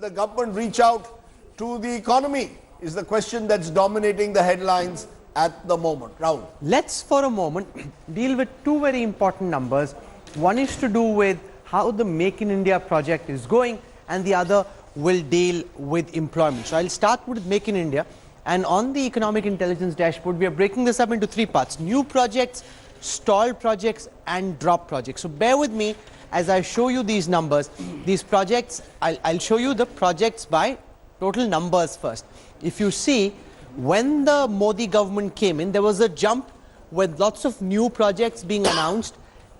the government reach out to the economy? Is the question that's dominating the headlines at the moment. Rahul. Let's for a moment deal with two very important numbers. One is to do with how the Make in India project is going, and the other will deal with employment. So I'll start with Make in India, and on the economic intelligence dashboard we are breaking this up into three parts: new projects, stalled projects and drop projects. So bear with me as I show you these numbers. These projects, I'll show you the projects by total numbers first. If you see, when the Modi government came in, there was a jump with lots of new projects being announced.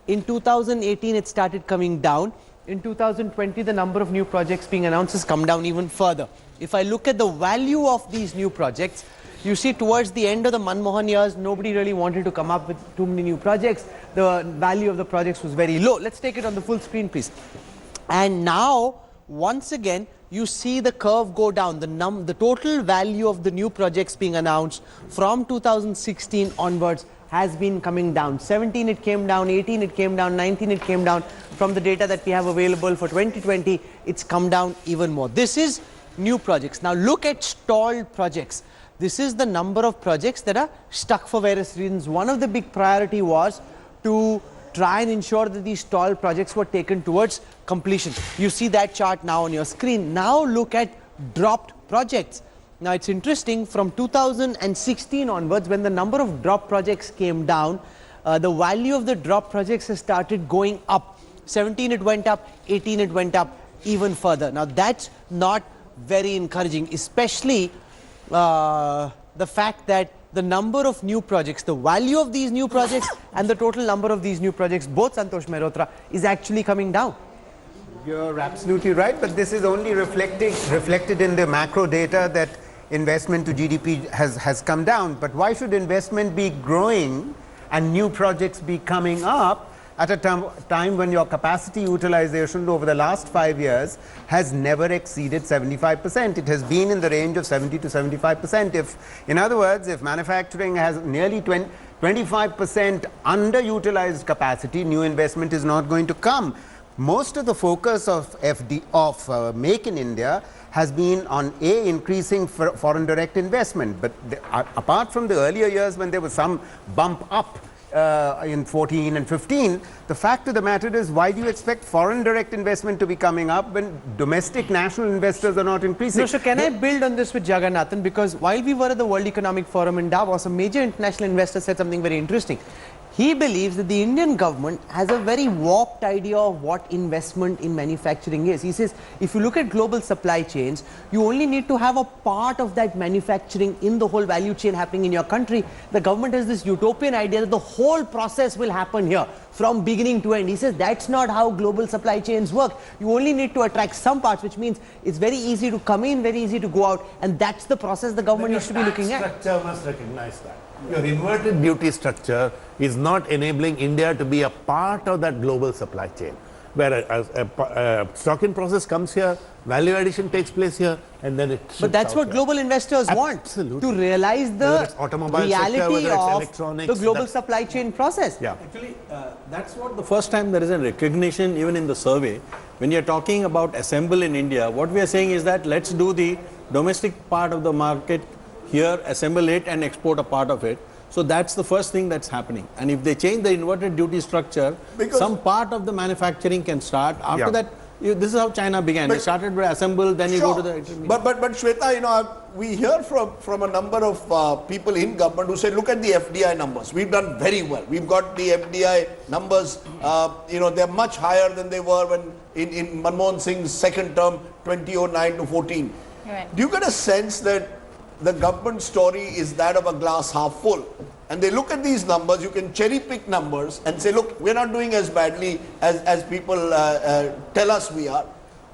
In 2018 it started coming down. In 2020 the number of new projects being announced has come down even further. If I look at the value of these new projects, you see towards the end of the Manmohan years, nobody really wanted to come up with too many new projects. The value of the projects was very low. Let's take it on the full screen, please. And now, once again, you see the curve go down. The total value of the new projects being announced from 2016 onwards has been coming down. 17 it came down, 18 it came down, 19 it came down. From the data that we have available for 2020, it's come down even more. This is new projects. Now look at stalled projects. This is the number of projects that are stuck for various reasons. One of the big priority was to try and ensure that these stalled projects were taken towards completion. You see that chart now on your screen. Now look at dropped projects. Now it's interesting, from 2016 onwards, when the number of drop projects came down, the value of the drop projects has started going up. 17 it went up, 18 it went up even further. Now that's not very encouraging, especially the fact that the number of new projects, the value of these new projects and the total number of these new projects, both Santosh Mehrotra, is actually coming down. You're absolutely right, but this is only reflected in the macro data that investment to GDP has come down. But why should investment be growing and new projects be coming up at a time when your capacity utilization over the last 5 years has never exceeded 75%? It has been in the range of 70 to 75%. In other words, if manufacturing has nearly 25% underutilized capacity, new investment is not going to come. Most of the focus of Make in India has been on increasing foreign direct investment. But apart from the earlier years when there was some bump up in 14 and 15, the fact of the matter is, why do you expect foreign direct investment to be coming up when domestic national investors are not increasing? No, so can I build on this with Jagannathan? Because while we were at the World Economic Forum in Davos, a major international investor said something very interesting. He believes that the Indian government has a very warped idea of what investment in manufacturing is. He says, if you look at global supply chains, you only need to have a part of that manufacturing in the whole value chain happening in your country. The government has this utopian idea that the whole process will happen here from beginning to end. He says that's not how global supply chains work. You only need to attract some parts, which means it's very easy to come in, very easy to go out, and that's the process the government needs to be looking at. Structure must recognize that. Your inverted duty structure is not enabling India to be a part of that global supply chain, where a stock-in process comes here, value addition takes place here, and then it ships. But that's what here. Global investors want, to realize the reality of the global supply chain process. Yeah. Actually, that's what the first time there is a recognition even in the survey. When you're talking about assemble in India, what we are saying is that let's do the domestic part of the market here, assemble it and export a part of it. So that's the first thing that's happening. And if they change the inverted duty structure, some part of the manufacturing can start. After that, this is how China began. They started with assemble, then you go to the... But Shweta, we hear from a number of people in government who say, look at the FDI numbers. We've done very well. We've got the FDI numbers, they're much higher than they were when in Manmohan Singh's second term, 2009 to 14. Right. Do you get a sense that the government story is that of a glass half full, and they look at these numbers, you can cherry pick numbers and say, look, we're not doing as badly as people tell us we are?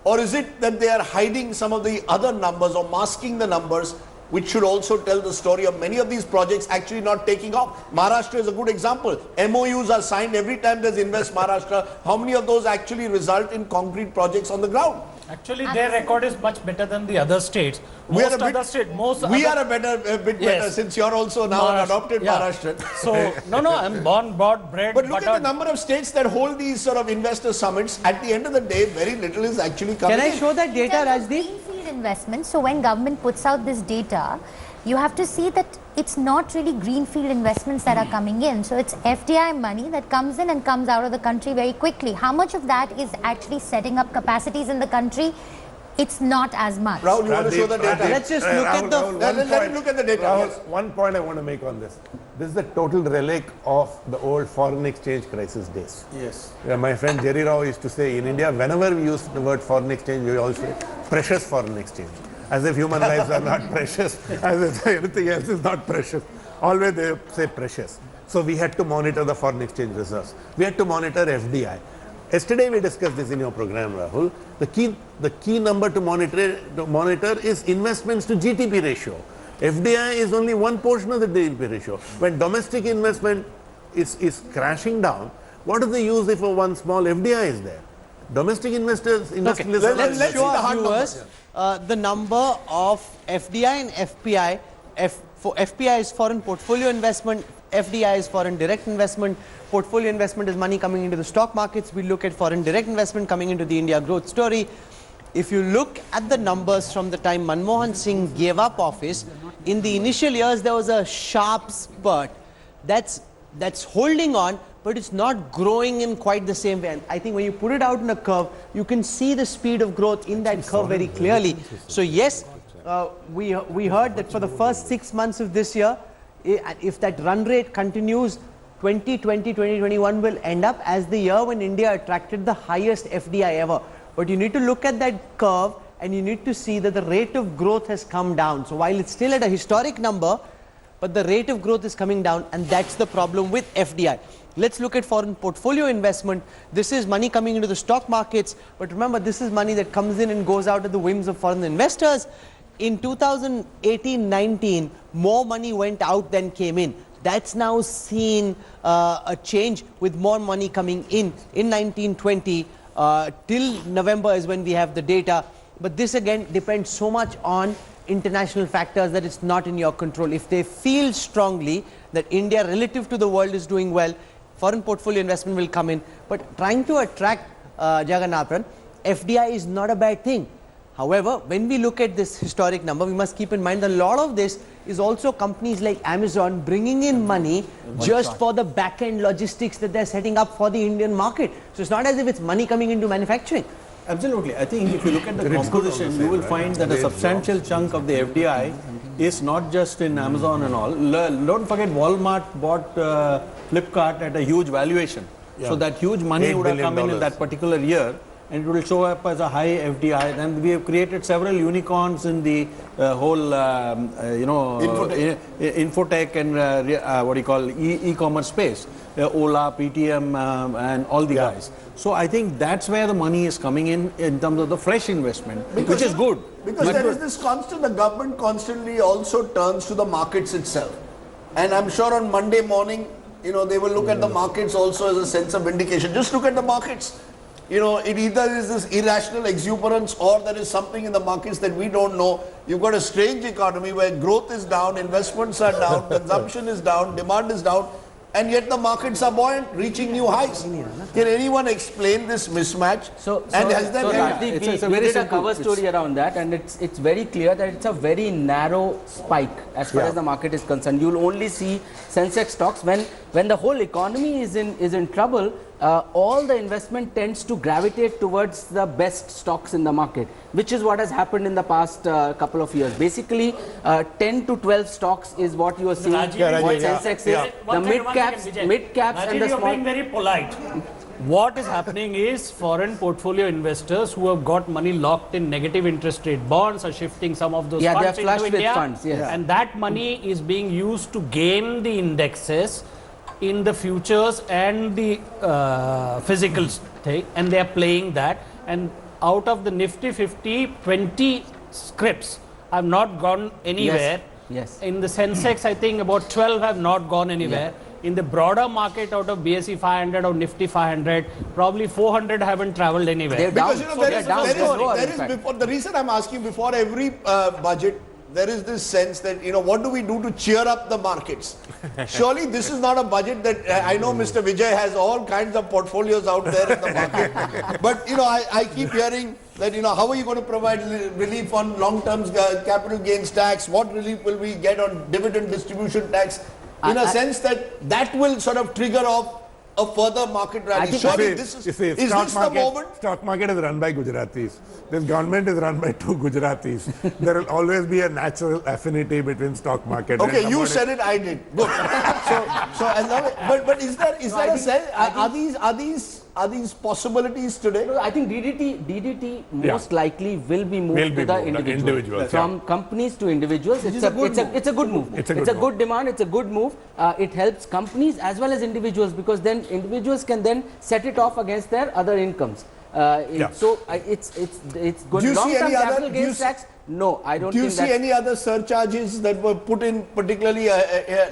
Or is it that they are hiding some of the other numbers or masking the numbers, which should also tell the story of many of these projects actually not taking off? Maharashtra is a good example. MOUs are signed every time there's Invest Maharashtra. How many of those actually result in concrete projects on the ground? Actually, their record is much better than the other states. We are Most a bit- other states, We are a bit better Yes. since you're also now an adopted Yeah. Maharashtrian. So, no, I'm born, brought, bred, But look at the buttered. number of states that hold these sort of investor summits. At the end of the day, very little is actually coming Can I in. show that In data, terms of Rajdeep? greenfield investments, so when government puts out this data, you have to see that it's not really greenfield investments that are coming in. So it's FDI money that comes in and comes out of the country very quickly. How much of that is actually setting up capacities in the country? It's not as much. Rahul, you want to show the data? Let's just look at the. Let him look at the data. Rahul, Yes. one point I want to make on this. This is the total relic of the old foreign exchange crisis days. Yes. Yeah, my friend Jerry Rao used to say, in India, whenever we use the word foreign exchange, we always say precious foreign exchange. As if human lives are not precious, as if anything else is not precious. Always they say precious. So we had to monitor the foreign exchange reserves. We had to monitor FDI. Yesterday we discussed this in your program, Rahul. The key number to monitor is investments to GDP ratio. FDI is only one portion of the GDP ratio. When domestic investment is crashing down, what is the use if one small FDI is there? Domestic investors, industrialists. Let's show our viewers the number of FDI and FPI. For FPI is foreign portfolio investment, FDI is foreign direct investment, portfolio investment is money coming into the stock markets. We look at foreign direct investment coming into the India growth story. If you look at the numbers from the time Manmohan Singh gave up office, in the initial years there was a sharp spurt. That's holding on, but it's not growing in quite the same way. And I think when you put it out in a curve, you can see the speed of growth in that curve very clearly. So yes, we heard that for the first 6 months of this year, if that run rate continues, 2020, 2021 will end up as the year when India attracted the highest FDI ever. But you need to look at that curve and you need to see that the rate of growth has come down. So while it's still at a historic number, but the rate of growth is coming down, and that's the problem with FDI. Let's look at foreign portfolio investment. This is money coming into the stock markets, but remember, this is money that comes in and goes out at the whims of foreign investors. In 2018-19, more money went out than came in. That's now seen a change with more money coming in 1920. Till November is when we have the data. But this again depends so much on international factors that it's not in your control. If they feel strongly that India relative to the world is doing well, foreign portfolio investment will come in. But trying to attract Jagannathan, FDI is not a bad thing. However, when we look at this historic number, we must keep in mind that a lot of this is also companies like Amazon bringing in money just for the back-end logistics that they're setting up for the Indian market. So it's not as if it's money coming into manufacturing. Absolutely. I think if you look at the composition, you will find that a substantial chunk of the FDI is not just in Amazon and all. Don't forget Walmart bought Flipkart at a huge valuation. So that huge money $8 would have come in that particular year, and it will show up as a high FDI. And we have created several unicorns in the whole, infotech and what do you call e-commerce space. Ola, PTM, and all the guys. So I think that's where the money is coming in terms of the fresh investment, which is good. Because there is this constant, the government constantly also turns to the markets itself. And I'm sure on Monday morning, they will look at the markets also as a sense of vindication. Just look at the markets. It either is this irrational exuberance or there is something in the markets that we don't know. You've got a strange economy where growth is down, investments are down, consumption is down, demand is down, and yet the markets are buoyant, reaching new highs. Can anyone explain this mismatch? And has there been... It's a very did a cover story around that, and it's very clear that it's a very narrow spike as far as the market is concerned. You'll only see Sensex stocks when the whole economy is in trouble. All the investment tends to gravitate towards the best stocks in the market, which is what has happened in the past couple of years. Basically, 10 to 12 stocks is what you are seeing. What Sensex is. The mid-caps and the you're small... being very polite. What is happening is foreign portfolio investors who have got money locked in negative interest rate bonds are shifting some of those funds they're flush into with India, funds, yes. and that money is being used to gain the indexes in the futures and the physical thing, and they are playing that. And out of the Nifty 50, 20 scripts have not gone anywhere. Yes. In the Sensex, I think about 12 have not gone anywhere. in the broader market out of BSE 500 or Nifty 500, probably 400 haven't traveled anywhere. They're down. Because you know, So there they're is, down. there They're is, lower, there in is fact. before, the reason I'm asking before every budget, there is this sense that, you know, what do we do to cheer up the markets? Surely this is not a budget that, I know Mr. Vijay has all kinds of portfolios out there in the market. But, you know, I keep hearing that, you know, how are you going to provide relief on long-term capital gains tax? What relief will we get on dividend distribution tax? In a sense that will sort of trigger off a further market rally. think- Surely You this see, is this the moment? Stock market is run by Gujaratis. This government is run by two Gujaratis. There will always be a natural affinity between stock market and Okay, you commodity. said it, I did. Good. So I love it. But is there a sense? Are these possibilities today? No, I think DDT most likely will be moved Will be to the moved, individual. individuals, From companies to individuals. It's a good move. It's a good It's a move. good demand. It's a good move. It helps companies as well as individuals, because then individuals can then set it off against their other incomes. So it's good. Do you see Long-term any other- capital do you gains see- tax? No, I don't Do you think see that's any other surcharges that were put in, particularly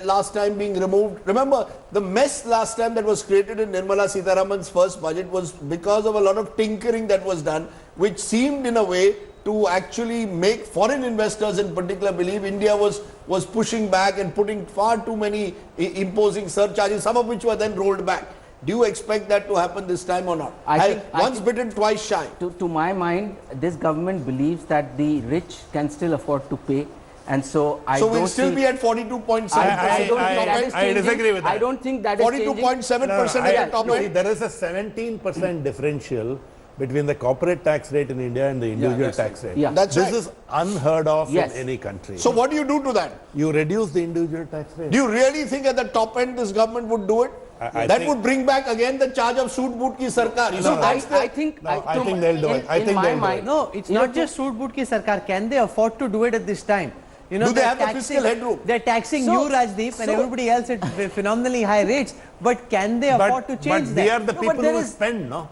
last time being removed? Remember, the mess last time that was created in Nirmala Sitharaman's first budget was because of a lot of tinkering that was done, which seemed in a way to actually make foreign investors in particular believe India was pushing back and putting far too many imposing surcharges, some of which were then rolled back. Do you expect that to happen this time or not? I Once think- bitten, twice shy. to my mind, this government believes that the rich can still afford to pay, and so I So don't we'll still see- be at 42.7%. I don't think that is I changing. disagree with that. I don't think that is changing. 42.7% at the top See, end. there is a 17% differential between the corporate tax rate in India and the individual tax rate. Yeah. That's this right. is unheard of Yes. in any country. So what do you do to that? You reduce the individual tax rate. Do you really think at the top end this government would do it? I That think- would bring back again the charge of suit boot ki sarkar. So no, that's the, I think I think they'll do it. I think in my they'll do mind, it. No, it's You not know, just suit boot ki sarkar. Can they afford to do it at this time? You know, Do they they're have the taxing- fiscal headroom? They're taxing So- you, Rajdeep, and everybody else at phenomenally high rates. But can they afford to change but that? we are the No, but people there who is- spend, no?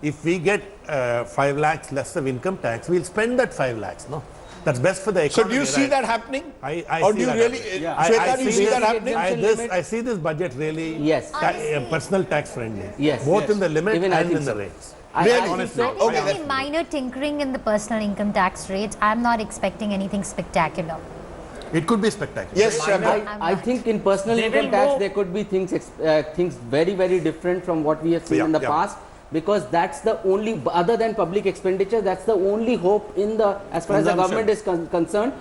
If we get 5 lakhs less of income tax, we'll spend that 5 lakhs, no? That's best for the so economy. do you see right? that happening? I Or see do you that really, happening. Shweta, do you see this- that happening? I see this budget really Yes. personal tax friendly. Yes. Both in the limit Even I and think in so. the rates. Really? think Honestly. so. I think Okay, there'll be that's- minor tinkering in the personal income tax rates. I'm not expecting anything spectacular. It could be spectacular. Yes, Shankar. I think in personal They income will tax move- there could be things things very, very different from what we have seen Yeah, in the yeah. past, because that's the only, other than public expenditure, that's the only hope in the, as far as the Consumption. government is concerned,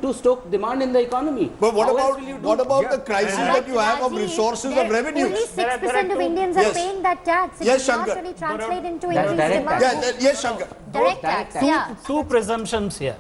to stoke demand in the economy. But what How else about will you do? what about the crisis that you have of Rajiv, resources there- of revenues? Only 6% of two- Indians Yes. are paying that tax. It Yes, does not Shankar. really translate into That's increased direct demand. tax. Yes, Shankar. Direct Direct tax, tax. yeah. Two presumptions here.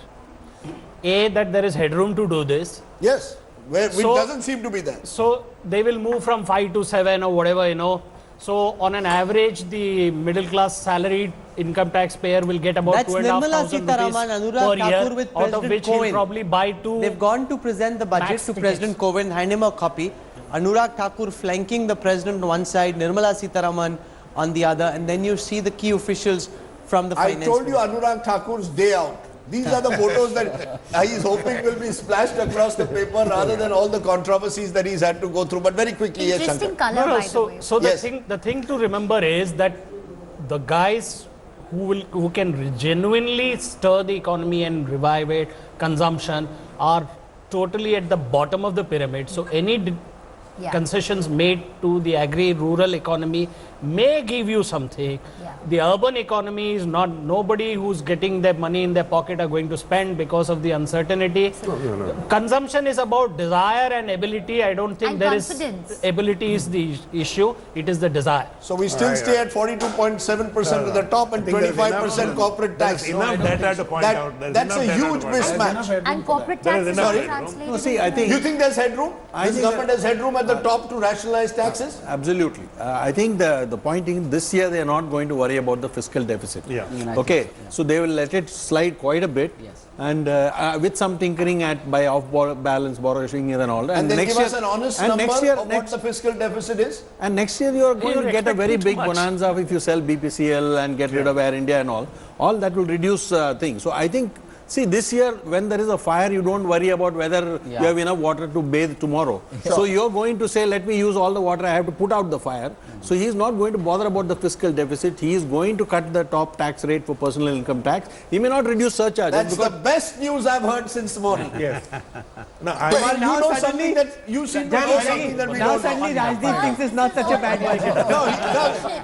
A, that there is headroom to do this. Yes, which So- doesn't seem to be there. So they will move from 5 to 7 or whatever, you know. So on an average, the middle class salaried income taxpayer will get about That's 2,500 Nirmala rupees Sitharaman, Anurag per year, Thakur with out of President which Cohen. he'll probably buy two. They've gone to present the budget Max to tickets. President Cohen, hand him a copy. Anurag Thakur flanking the president on one side, Nirmala Sitharaman on the other, and then you see the key officials from the I finance. told you ministry. Anurag Thakur's day out. These are the photos that he's hoping will be splashed across the paper rather than all the controversies that he's had to go through. But very quickly, yes, Interesting Shankar. color, No, by the so way. so the Yes. thing to remember is that the guys who can genuinely stir the economy and revive it, consumption, are totally at the bottom of the pyramid. So any Yeah. concessions made to the agri-rural economy may give you something. Yeah. The urban economy is not, nobody who's getting their money in their pocket are going to spend because of the uncertainty. Consumption is about desire and ability. I don't think And there confidence. is ability is the issue. It is the desire. So we still stay at 42.7% at the top and I think there's 25% enough- corporate tax. There's enough data to point out. There's That's enough a data to huge point out. mismatch. And corporate There tax is is enough not headroom. translated. No, see, I into- think- You think there's headroom? I This think government has headroom at the top to rationalize taxes? Absolutely. I think the point is this year they are not going to worry about the fiscal deficit. Yeah. Even I Okay. think so, yeah. So they will let it slide quite a bit. Yes. And with some tinkering by off-balance borrowing and all that. And then next give year, us an honest and number next year, of what the fiscal deficit is? And next year you are going You're to get a very expecting too big much. bonanza if you sell BPCL and get rid of Air India and all. All that will reduce things. So I think See, this year, when there is a fire, you don't worry about whether you have enough water to bathe tomorrow. So you're going to say, let me use all the water I have to put out the fire. So he's not going to bother about the fiscal deficit. He is going to cut the top tax rate for personal income tax. He may not reduce surcharges. That's the best news I've heard since morning. Yes. No, Kumar, you now know suddenly- something that you seem to know something that we Now don't know. suddenly Rajdeep thinks it's not such a bad budget.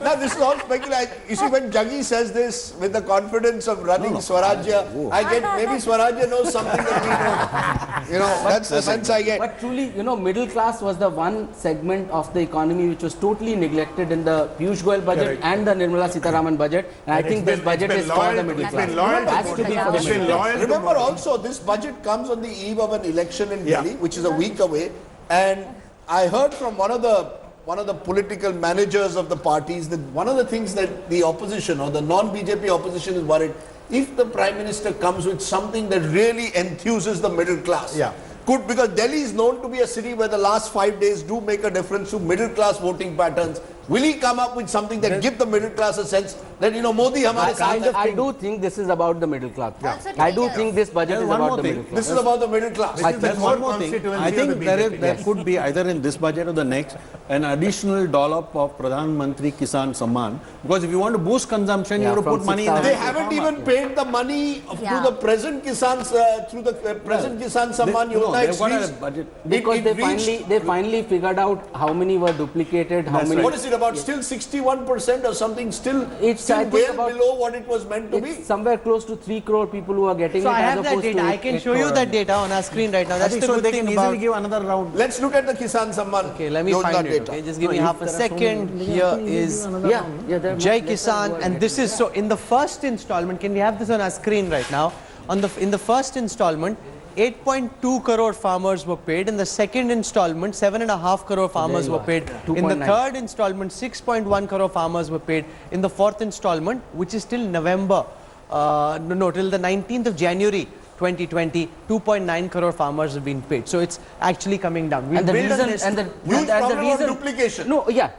No, this is all speculation. You see, when Jaggi says this with the confidence of running Swarajya, I get maybe Swarajya knows something that we don't. You know, that's the sense I get. But truly, you know, middle class was the one segment of the economy which was totally neglected in the Piyush Goyal budget and the Nirmala Sitharaman budget. And I think this budget is for the middle class. Has to be for the middle class. Remember also, this budget comes on the eve of an election in Delhi, which is a week away. And I heard from one of the political managers of the parties that one of the things that the opposition or the non-BJP opposition is worried, if the Prime Minister comes with something that really enthuses the middle class. Because Delhi is known to be a city where the last 5 days do make a difference to middle class voting patterns. Will he come up with something that give the middle class a sense that, you know, Modi hamare saath hai? I do think this is about the middle class. Also I do today- think this budget is one about more the thing. middle class. This is about the middle class. There's one more thing. I think there could be either in this budget or the next an additional dollop of Pradhan Mantri Kisan Samman, because if you want to boost consumption, you have to from put money in the 6,000. They hands of haven't farmers. even paid the money Yeah. to the present Kisan, through the present Kisan Samman Yojana. they've It's got a reached- budget. Because it they reached- finally figured out how many were duplicated, how many. What is it about? Still 61% or something? Still, It's, still I think, well about- below what it was meant to be. It's somewhere close to 3 crore people who are getting So it I as have that opposed data. to I can 8 show you crore. that data on our screen right now. I That's think the so good they thing can about. easily give another round. Let's look at the Kisan Samman. Okay, let me Yojana find it. data. Okay, just give me half a second. Here is Yeah, there are Jai much lesser who Kisan, are and this is so in the first installment. Can we have this on our screen right now? In the first installment, 8.2 crore farmers were paid. In the second installment, 7.5 crore farmers were paid. In the 2.9. third installment, 6.1 crore farmers were paid. In the fourth installment, which is till November, till the 19th of January 2020, 2.9 crore farmers have been paid. So it's actually coming down. We'll And the build on reason, this. and the, Huge and the problem of reason, duplication. No, yeah,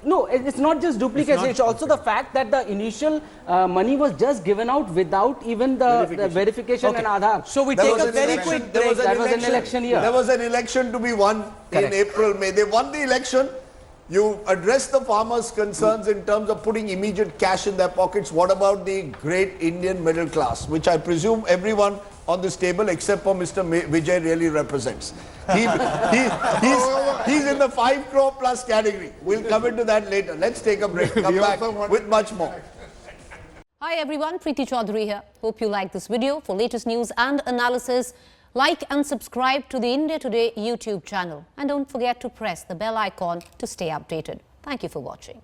no, it's not just duplication. It's also the fact that the initial money was just given out without even the verification and Aadhaar. So we There take was a an very election- quick there break. was That was an election year. There was an election to be won Correct. in April, May. They won the election. You address the farmers' concerns in terms of putting immediate cash in their pockets. What about the great Indian middle class, which I presume everyone on this table except for Mr. Vijay really represents? He's in the 5 crore plus category. We'll come into that later. Let's take a break. Come back with much more. Hi everyone, Preeti Chaudhary here. Hope you like this video. For latest news and analysis, like and subscribe to the India Today YouTube channel. And don't forget to press the bell icon to stay updated. Thank you for watching.